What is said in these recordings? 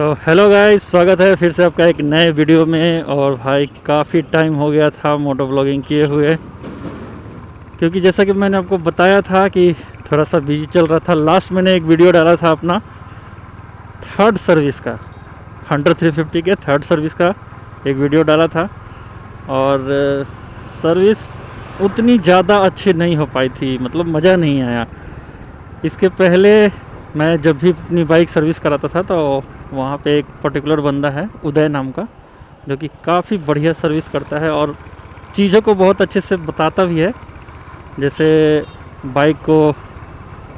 तो hello guys, स्वागत है फिर से आपका एक नए वीडियो में। और भाई काफ़ी टाइम हो गया था मोटो ब्लॉगिंग किए हुए, क्योंकि जैसा कि मैंने आपको बताया था कि थोड़ा सा बिजी चल रहा था। लास्ट मैंने एक वीडियो डाला था अपना थर्ड सर्विस का, हंटर 350 के थर्ड सर्विस का एक वीडियो डाला था। और सर्विस उतनी ज़्यादा अच्छी नहीं हो पाई थी, मतलब मज़ा नहीं आया। इसके पहले मैं जब भी अपनी बाइक सर्विस कराता था तो वहाँ पे एक पर्टिकुलर बंदा है उदय नाम का, जो कि काफ़ी बढ़िया सर्विस करता है और चीज़ों को बहुत अच्छे से बताता भी है। जैसे बाइक को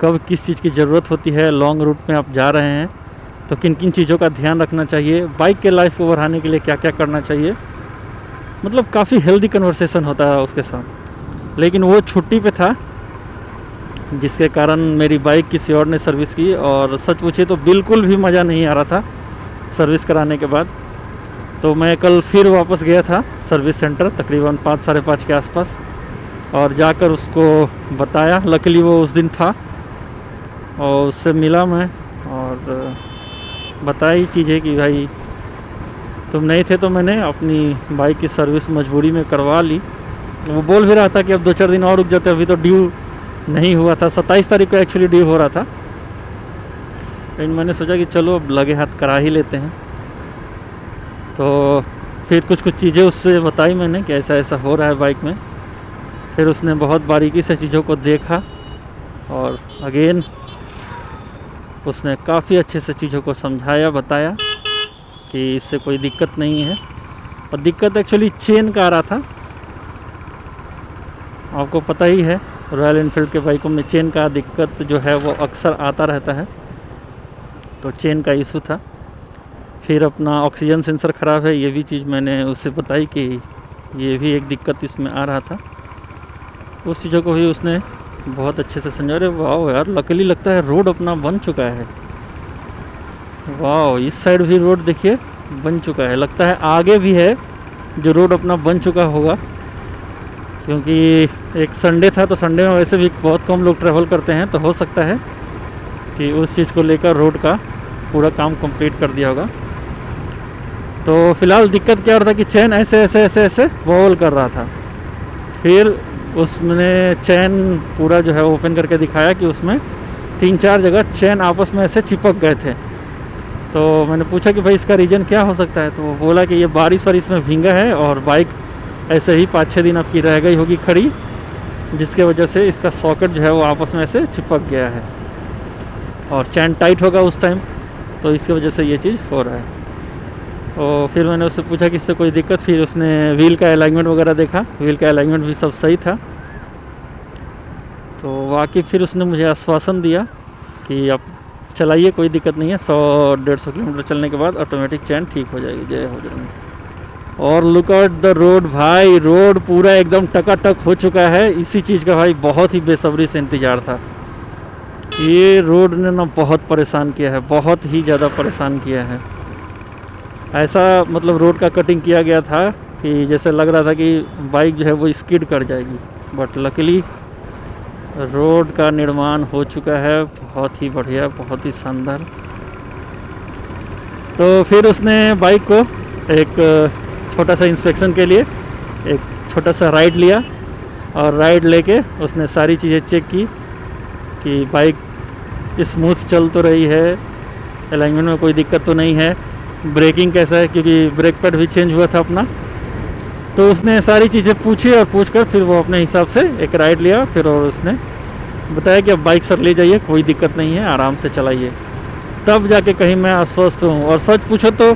कब किस चीज़ की ज़रूरत होती है, लॉन्ग रूट में आप जा रहे हैं तो किन किन चीज़ों का ध्यान रखना चाहिए, बाइक के लाइफ को बढ़ाने के लिए क्या क्या करना चाहिए। मतलब काफ़ी हेल्दी कन्वर्सेशन होता है उसके साथ। लेकिन वो छुट्टी पे था, जिसके कारण मेरी बाइक किसी और ने सर्विस की। और सच पूछे तो बिल्कुल भी मज़ा नहीं आ रहा था सर्विस कराने के बाद। तो मैं कल फिर वापस गया था सर्विस सेंटर तकरीबन 5 साढ़े 5 के आसपास, और जाकर उसको बताया। लकीली वो उस दिन था और उससे मिला मैं और बताई चीज़ें कि भाई तुम नहीं थे तो मैंने अपनी बाइक की सर्विस मजबूरी में करवा ली। वो बोल भी रहा था कि अब 2-4 दिन और रुक जाते, अभी तो ड्यू नहीं हुआ था। 27 तारीख को एक्चुअली ड्यू हो रहा था, लेकिन मैंने सोचा कि चलो अब लगे हाथ करा ही लेते हैं। तो फिर कुछ चीज़ें उससे बताई मैंने कि ऐसा ऐसा हो रहा है बाइक में। फिर उसने बहुत बारीकी से चीज़ों को देखा और अगेन उसने काफ़ी अच्छे से चीज़ों को समझाया, बताया कि इससे कोई दिक्कत नहीं है। और दिक्कत एक्चुअली चेन का आ रहा था। आपको पता ही है रॉयल एनफील्ड के बाइकों में चेन का दिक्कत जो है वो अक्सर आता रहता है, तो चेन का इशू था। फिर अपना ऑक्सीजन सेंसर ख़राब है, ये भी चीज़ मैंने उससे बताई कि ये भी एक दिक्कत इसमें आ रहा था। उस चीज़ों को भी उसने बहुत अच्छे से समझा। अरे वाह यार, लकीली लगता है रोड अपना बन चुका है। वाह, इस साइड भी रोड देखिए बन चुका है। लगता है आगे भी है जो रोड अपना बन चुका होगा, क्योंकि एक संडे था तो संडे में वैसे भी बहुत कम लोग ट्रैवल करते हैं, तो हो सकता है कि उस चीज़ को लेकर रोड का पूरा काम कंप्लीट कर दिया होगा। तो फ़िलहाल दिक्कत क्या हो रहा था कि चैन ऐसे ऐसे ऐसे ऐसे वॉवल कर रहा था। फिर उसने चैन पूरा जो है ओपन करके दिखाया कि उसमें 3-4 जगह चैन आपस में ऐसे चिपक गए थे। तो मैंने पूछा कि भाई इसका रीज़न क्या हो सकता है, तो वो बोला कि ये बारिश वारिश में भींगा है और बाइक ऐसे ही 5-6 दिन आपकी रह गई होगी खड़ी, जिसके वजह से इसका सॉकेट जो है वो आपस में ऐसे चिपक गया है और चैन टाइट होगा उस टाइम, तो इसकी वजह से ये चीज़ हो रहा है। और फिर मैंने उससे पूछा कि इससे कोई दिक्कत। फिर उसने व्हील का अलाइनमेंट वगैरह देखा, व्हील का अलाइनमेंट भी सब सही था। तो वाकई फिर उसने मुझे आश्वासन दिया कि आप चलाइए, कोई दिक्कत नहीं है, 100-150 किलोमीटर चलने के बाद ऑटोमेटिक चैन ठीक हो जाएगी, जय हो जाएगी। और लुक आउट द रोड भाई, रोड पूरा एकदम टकाटक हो चुका है। इसी चीज़ का भाई बहुत ही बेसब्री से इंतज़ार था। ये रोड ने ना बहुत परेशान किया है, बहुत ही ज़्यादा परेशान किया है। ऐसा मतलब रोड का कटिंग किया गया था कि जैसे लग रहा था कि बाइक जो है वो स्किड कर जाएगी, बट लकीली रोड का निर्माण हो चुका है। बहुत ही बढ़िया, बहुत ही शानदार। तो फिर उसने बाइक को एक छोटा सा इंस्पेक्शन के लिए एक छोटा सा राइड लिया, और राइड लेके उसने सारी चीज़ें चेक की कि बाइक स्मूथ चल तो रही है, अलाइनमेंट में कोई दिक्कत तो नहीं है, ब्रेकिंग कैसा है, क्योंकि ब्रेक पैड भी चेंज हुआ था अपना। तो उसने सारी चीज़ें पूछी और पूछकर फिर वो अपने हिसाब से एक राइड लिया। फिर और उसने बताया कि अब बाइक सर ले जाइए, कोई दिक्कत नहीं है, आराम से चलाइए। तब जाके कहीं मैं आश्वस्त हूँ। और सच पूछो तो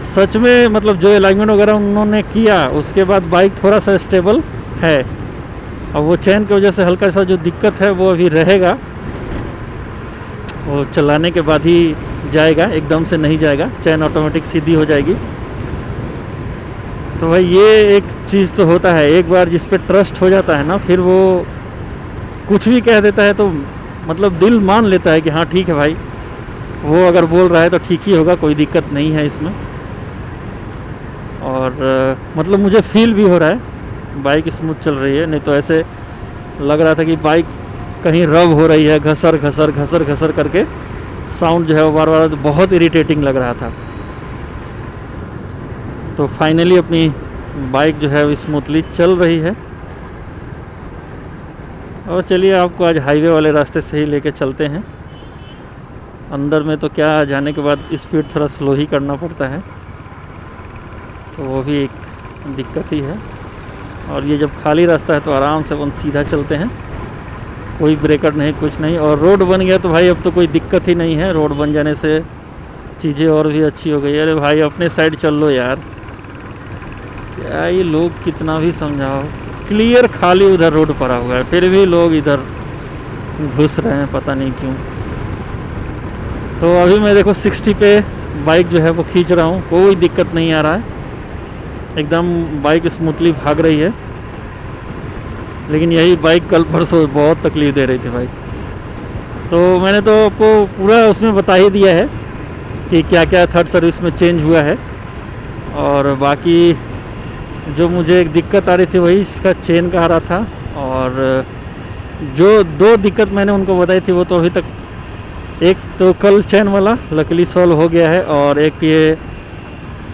सच में मतलब जो अलाइनमेंट वगैरह उन्होंने किया उसके बाद बाइक थोड़ा सा स्टेबल है। अब वो चैन की वजह से हल्का सा जो दिक्कत है वो अभी रहेगा, वो चलाने के बाद ही जाएगा, एकदम से नहीं जाएगा, चैन ऑटोमेटिक सीधी हो जाएगी। तो भाई ये एक चीज़ तो होता है, एक बार जिस पे ट्रस्ट हो जाता है ना, फिर वो कुछ भी कह देता है तो मतलब दिल मान लेता है कि हाँ ठीक है भाई, वो अगर बोल रहा है तो ठीक ही होगा, कोई दिक्कत नहीं है इसमें। और मतलब मुझे फील भी हो रहा है बाइक स्मूथ चल रही है, नहीं तो ऐसे लग रहा था कि बाइक कहीं रब हो रही है, घसर घसर घसर घसर करके साउंड जो है वो बार बार बहुत इरिटेटिंग लग रहा था। तो फाइनली अपनी बाइक जो है वो स्मूथली चल रही है। और चलिए आपको आज हाईवे वाले रास्ते से ही लेके चलते हैं। अंदर में तो क्या, जाने के बाद स्पीड थोड़ा स्लो ही करना पड़ता है, तो वो भी एक दिक्कत ही है। और ये जब खाली रास्ता है तो आराम से अपन सीधा चलते हैं, कोई ब्रेकर नहीं, कुछ नहीं। और रोड बन गया तो भाई अब तो कोई दिक्कत ही नहीं है। रोड बन जाने से चीज़ें और भी अच्छी हो गई। अरे भाई अपने साइड चल लो यार, क्या ये लोग कितना भी समझाओ, क्लियर खाली उधर रोड पड़ा हुआ है, फिर भी लोग इधर घुस रहे हैं, पता नहीं क्यों। तो अभी मैं देखो 60 पे बाइक जो है वो खींच रहा हूँ, कोई दिक्कत नहीं आ रहा है, एकदम बाइक स्मूथली भाग रही है। लेकिन यही बाइक कल परसों बहुत तकलीफ़ दे रही थी भाई। तो मैंने तो आपको पूरा उसमें बता ही दिया है कि क्या क्या थर्ड सर्विस में चेंज हुआ है। और बाकी जो मुझे एक दिक्कत आ रही थी वही इसका चेन का आ रहा था। और जो 2 दिक्कत मैंने उनको बताई थी वो तो अभी तक, एक तो कल चेन वाला लकीली सॉल्व हो गया है, और एक ये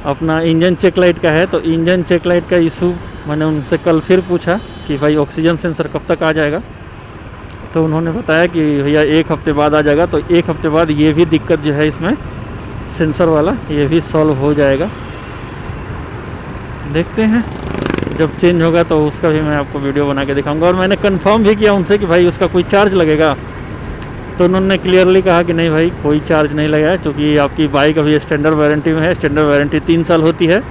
अपना इंजन चेक लाइट का है। तो इंजन चेक लाइट का इशू मैंने उनसे कल फिर पूछा कि भाई ऑक्सीजन सेंसर कब तक आ जाएगा, तो उन्होंने बताया कि भैया 1 हफ्ते बाद आ जाएगा। तो 1 हफ्ते बाद ये भी दिक्कत जो है इसमें सेंसर वाला, ये भी सॉल्व हो जाएगा। देखते हैं जब चेंज होगा तो उसका भी मैं आपको वीडियो बना के दिखाऊंगा। और मैंने कंफर्म भी किया उनसे कि भाई उसका कोई चार्ज लगेगा, तो उन्होंने क्लियरली कहा कि नहीं भाई कोई चार्ज नहीं लगा है, क्योंकि आपकी बाइक अभी स्टैंडर्ड वारंटी में है। स्टैंडर्ड वारंटी 3 साल होती है,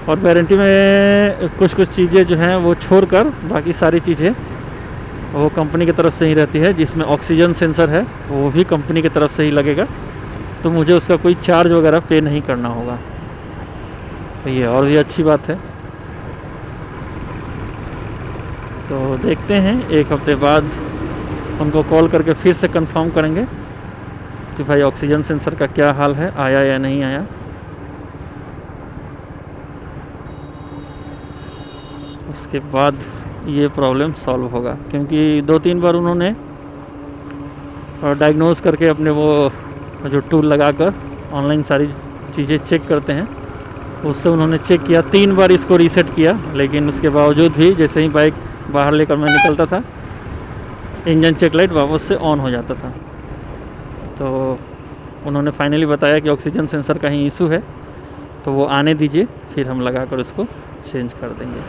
और वारंटी में कुछ कुछ चीज़ें जो हैं वो छोड़कर बाकी सारी चीज़ें वो कंपनी की तरफ से ही रहती है। जिसमें ऑक्सीजन सेंसर है वो भी कंपनी की तरफ से ही लगेगा, तो मुझे उसका कोई चार्ज वगैरह पे नहीं करना होगा। तो ये और भी अच्छी बात है। तो देखते हैं 1 हफ्ते बाद उनको कॉल करके फिर से कंफर्म करेंगे कि भाई ऑक्सीजन सेंसर का क्या हाल है, आया या नहीं आया। उसके बाद ये प्रॉब्लम सॉल्व होगा, क्योंकि 2-3 बार उन्होंने डायग्नोज करके अपने वो जो टूल लगाकर ऑनलाइन सारी चीज़ें चेक करते हैं, उससे उन्होंने चेक किया। 3 बार इसको रीसेट किया, लेकिन उसके बावजूद भी जैसे ही बाइक बाहर लेकर मैं निकलता था, इंजन चेक लाइट वापस से ऑन हो जाता था। तो उन्होंने फाइनली बताया कि ऑक्सीजन सेंसर का ही इशू है, तो वो आने दीजिए, फिर हम लगाकर उसको चेंज कर देंगे।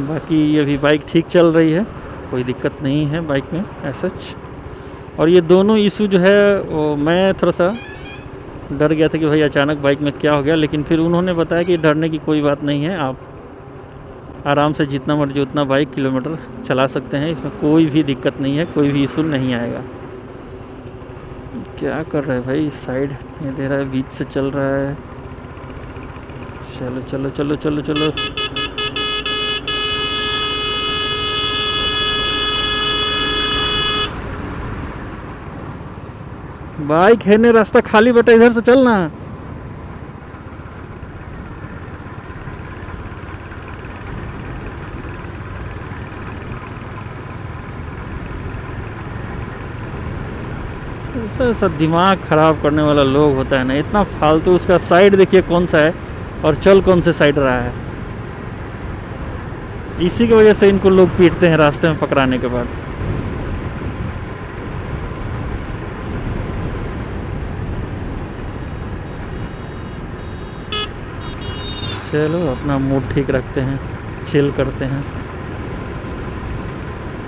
बाकी ये भी बाइक ठीक चल रही है, कोई दिक्कत नहीं है बाइक में ऐसा। और ये दोनों इशू जो है वो मैं थोड़ा सा डर गया था कि भाई अचानक बाइक में क्या हो गया, लेकिन फिर उन्होंने बताया कि डरने की कोई बात नहीं है, आप आराम से जितना मर्जी उतना बाइक किलोमीटर चला सकते हैं, इसमें कोई भी दिक्कत नहीं है, कोई भी इशू नहीं आएगा। क्या कर रहा है भाई, साइड नहीं दे रहा है, बीच से चल रहा है। चलो चलो चलो चलो चलो। बाइक है ने, रास्ता खाली बेटा, इधर से चलना। ऐसा दिमाग ख़राब करने वाला लोग होता है ना, इतना फालतू। उसका साइड देखिए कौन सा है और चल कौन से साइड रहा है। इसी की वजह से इनको लोग पीटते हैं रास्ते में पकड़ाने के बाद। चलो अपना मूड ठीक रखते हैं, चिल करते हैं।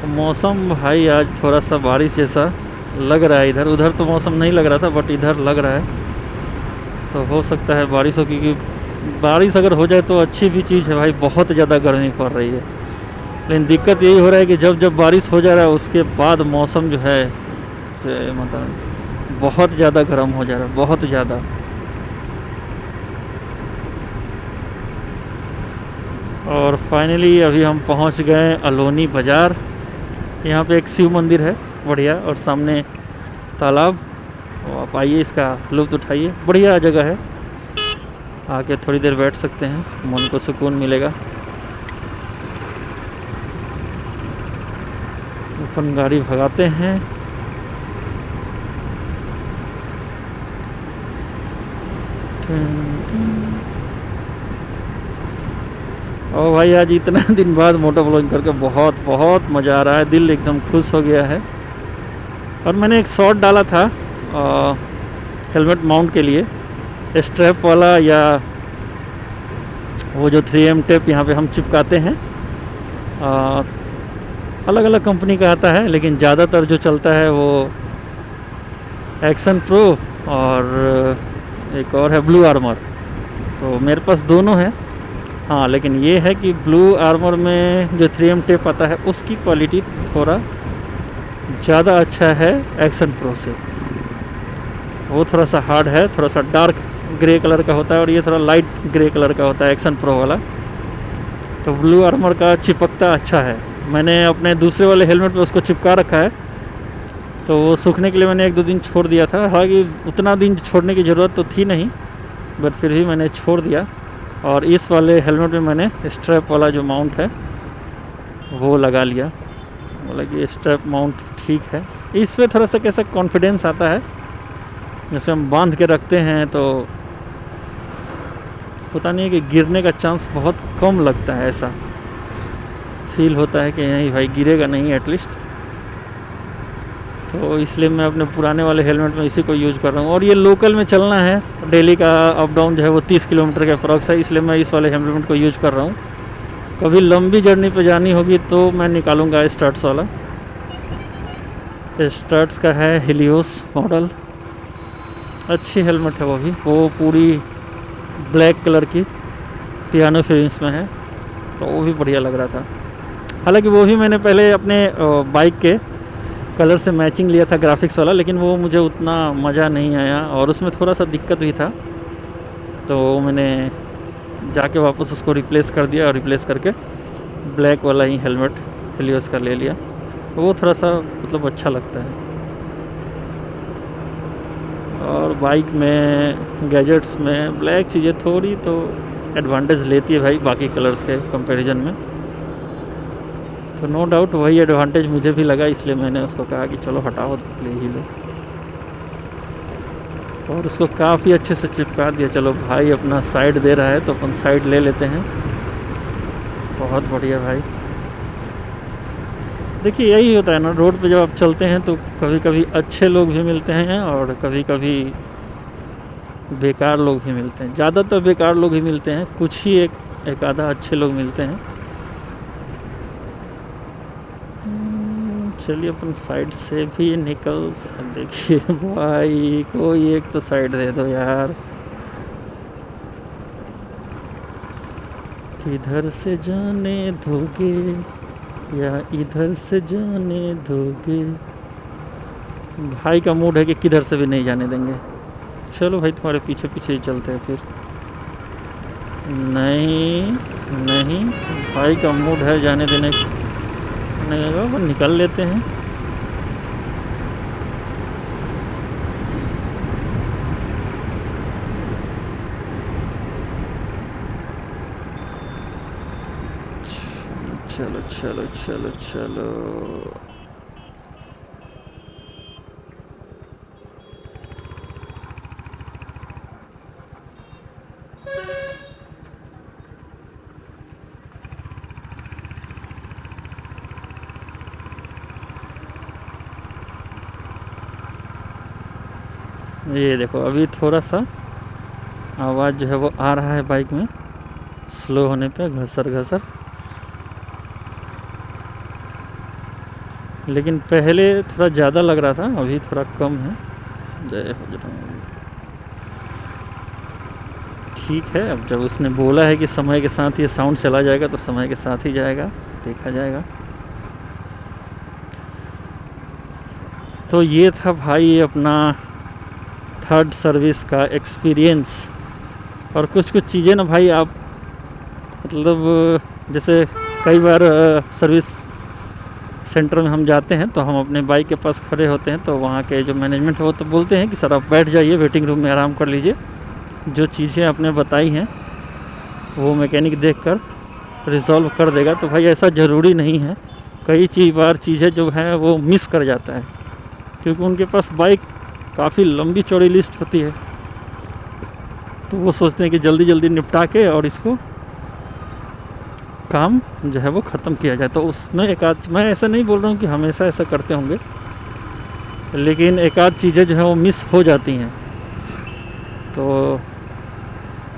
तो मौसम भाई आज थोड़ा सा बारिश जैसा लग रहा है। इधर उधर तो मौसम नहीं लग रहा था, बट इधर लग रहा है, तो हो सकता है बारिश हो। क्योंकि बारिश अगर हो जाए तो अच्छी भी चीज़ है भाई, बहुत ज़्यादा गर्मी पड़ रही है। लेकिन दिक्कत यही हो रहा है कि जब जब बारिश हो जा रहा है उसके बाद मौसम जो है मतलब बहुत ज़्यादा गर्म हो जा रहा है, बहुत ज़्यादा। और फाइनली अभी हम पहुंच गए अलोनी बाज़ार। यहाँ पे एक शिव मंदिर है बढ़िया, और सामने तालाब। तो आप आइए, इसका लुत्फ़ उठाइए, बढ़िया जगह है। आके थोड़ी देर बैठ सकते हैं, मन को सुकून मिलेगा। अपन गाड़ी भगाते हैं। और भाई आज इतना दिन बाद मोटो व्लॉगिंग करके बहुत बहुत मज़ा आ रहा है, दिल एकदम खुश हो गया है। और मैंने एक शॉट डाला था हेलमेट माउंट के लिए, स्ट्रैप वाला, या वो जो 3M टेप यहाँ पे हम चिपकाते हैं, अलग अलग कंपनी का आता है, लेकिन ज़्यादातर जो चलता है वो एक्शन प्रो और एक और है ब्लू आर्मर। तो मेरे पास दोनों है। हाँ, लेकिन ये है कि ब्लू आर्मर में जो 3M टेप आता है उसकी क्वालिटी थोड़ा ज़्यादा अच्छा है एक्शन प्रो से। वो थोड़ा सा हार्ड है, थोड़ा सा डार्क ग्रे कलर का होता है, और ये थोड़ा लाइट ग्रे कलर का होता है एक्शन प्रो वाला। तो ब्लू आर्मर का चिपकता अच्छा है। मैंने अपने दूसरे वाले हेलमेट पे उसको चिपका रखा है, तो वो सूखने के लिए मैंने 1-2 दिन छोड़ दिया था। हालांकि उतना दिन छोड़ने की ज़रूरत तो थी नहीं, बट फिर भी मैंने छोड़ दिया। और इस वाले हेलमेट में मैंने स्ट्रैप वाला जो माउंट है वो लगा लिया। बोला कि स्ट्रैप माउंट ठीक है। इस पे थोड़ा सा कैसा कॉन्फिडेंस आता है, जैसे हम बांध के रखते हैं तो पता नहीं है कि गिरने का चांस बहुत कम लगता है, ऐसा फील होता है कि नहीं भाई गिरेगा नहीं एटलीस्ट। तो इसलिए मैं अपने पुराने वाले हेलमेट में इसी को यूज़ कर रहा हूँ। और ये लोकल में चलना है, डेली का अप डाउन जो है वो 30 किलोमीटर के अप्रॉक्स है, इसलिए मैं इस वाले हेलमेट को यूज़ कर रहा हूँ। कभी लंबी जर्नी पे जानी होगी तो मैं निकालूंगा स्टर्ट्स वाला। स्टर्ट्स का है हेलियोस मॉडल, अच्छी हेलमेट है वो भी। वो पूरी ब्लैक कलर की पियानो फिनिश में है, तो वो भी बढ़िया लग रहा था। हालांकि वो भी मैंने पहले अपने बाइक के कलर से मैचिंग लिया था, ग्राफिक्स वाला, लेकिन वो मुझे उतना मज़ा नहीं आया और उसमें थोड़ा सा दिक्कत भी था। तो मैंने जाके वापस उसको रिप्लेस कर दिया, और रिप्लेस करके ब्लैक वाला ही हेलमेट हेलियोस का ले लिया। वो थोड़ा सा मतलब अच्छा लगता है। और बाइक में गैजेट्स में ब्लैक चीज़ें थोड़ी तो एडवांटेज लेती है भाई बाकी कलर्स के कंपैरिजन में। तो नो डाउट वही एडवांटेज मुझे भी लगा, इसलिए मैंने उसको कहा कि चलो हटाओ ले ही लो, और उसको काफ़ी अच्छे से चिपका दिया। चलो भाई अपना साइड दे रहा है तो अपन साइड ले लेते हैं। बहुत बढ़िया भाई। देखिए यही होता है ना, रोड पे जब आप चलते हैं तो कभी कभी अच्छे लोग भी मिलते हैं और कभी कभी बेकार लोग भी मिलते हैं। ज़्यादातर बेकार लोग ही मिलते हैं, कुछ ही एक आधा अच्छे लोग मिलते हैं। चलिए अपन साइड से भी निकल। देखिए भाई कोई एक तो साइड दे दो यार, किधर से जाने दोगे या इधर से जाने दोगे। भाई का मूड है कि किधर से भी नहीं जाने देंगे। चलो भाई तुम्हारे पीछे पीछे ही चलते हैं फिर। नहीं नहीं, भाई का मूड है जाने देने नहीं होगा, निकल लेते हैं। चलो चलो चलो चलो। ये देखो अभी थोड़ा सा आवाज़ जो है वो आ रहा है बाइक में, स्लो होने पे घसर घसर। लेकिन पहले थोड़ा ज़्यादा लग रहा था, अभी थोड़ा कम है। जय हो ठीक है। अब जब उसने बोला है कि समय के साथ ये साउंड चला जाएगा तो समय के साथ ही जाएगा, देखा जाएगा। तो ये था भाई अपना थर्ड सर्विस का एक्सपीरियंस। और कुछ कुछ चीज़ें ना भाई आप मतलब जैसे कई बार सर्विस सेंटर में हम जाते हैं तो हम अपने बाइक के पास खड़े होते हैं, तो वहाँ के जो मैनेजमेंट है वो तो बोलते हैं कि सर आप बैठ जाइए, वेटिंग रूम में आराम कर लीजिए, जो चीज़ें आपने बताई हैं वो मैकेनिक देखकर रिजॉल्व कर देगा। तो भाई ऐसा ज़रूरी नहीं है, कई बार चीज़ें जो है वो मिस कर जाता है, क्योंकि उनके पास बाइक काफ़ी लंबी चौड़ी लिस्ट होती है। तो वो सोचते हैं कि जल्दी जल्दी निपटा के और इसको काम जो है वो ख़त्म किया जाए। तो उसमें एक आध, मैं ऐसा नहीं बोल रहा हूँ कि हमेशा ऐसा करते होंगे, लेकिन एक आध चीज़ें जो है वो मिस हो जाती हैं। तो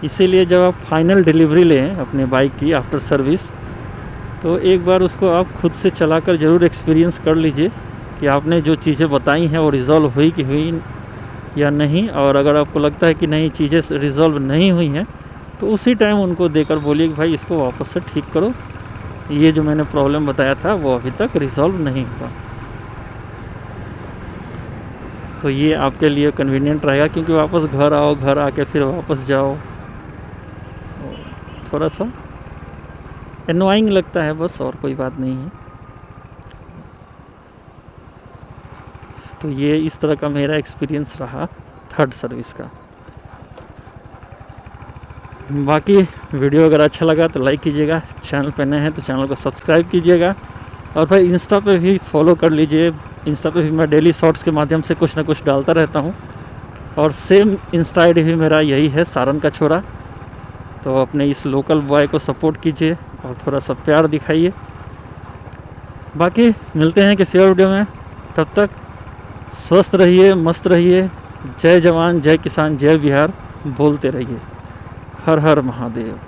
इसीलिए जब आप फाइनल डिलीवरी लें अपने बाइक की आफ्टर सर्विस, तो एक बार उसको आप खुद से चलाकर ज़रूर एक्सपीरियंस कर लीजिए कि आपने जो चीज़ें बताई हैं वो रिज़ॉल्व हुई कि हुई या नहीं। और अगर आपको लगता है कि नहीं चीज़ें रिज़ॉल्व नहीं हुई हैं, तो उसी टाइम उनको देकर बोलिए कि भाई इसको वापस से ठीक करो, ये जो मैंने प्रॉब्लम बताया था वो अभी तक रिज़ॉल्व नहीं हुआ। तो ये आपके लिए कन्वीनियंट रहेगा, क्योंकि वापस घर आओ, घर आके फिर वापस जाओ, थोड़ा सा एनोइंग लगता है, बस और कोई बात नहीं है। तो ये इस तरह का मेरा एक्सपीरियंस रहा थर्ड सर्विस का। बाकी वीडियो अगर अच्छा लगा तो लाइक कीजिएगा, चैनल पे नए हैं तो चैनल को सब्सक्राइब कीजिएगा, और भाई इंस्टा पे भी फॉलो कर लीजिए। इंस्टा पे भी मैं डेली शॉर्ट्स के माध्यम से कुछ ना कुछ डालता रहता हूँ, और सेम इंस्टा आईडी भी मेरा यही है, सारन का छोरा। तो अपने इस लोकल बॉय को सपोर्ट कीजिए और थोड़ा सा प्यार दिखाइए। बाकी मिलते हैं किसी और वीडियो में, तब तक स्वस्थ रहिए, मस्त रहिए। जय जवान, जय किसान, जय बिहार बोलते रहिए। हर हर महादेव।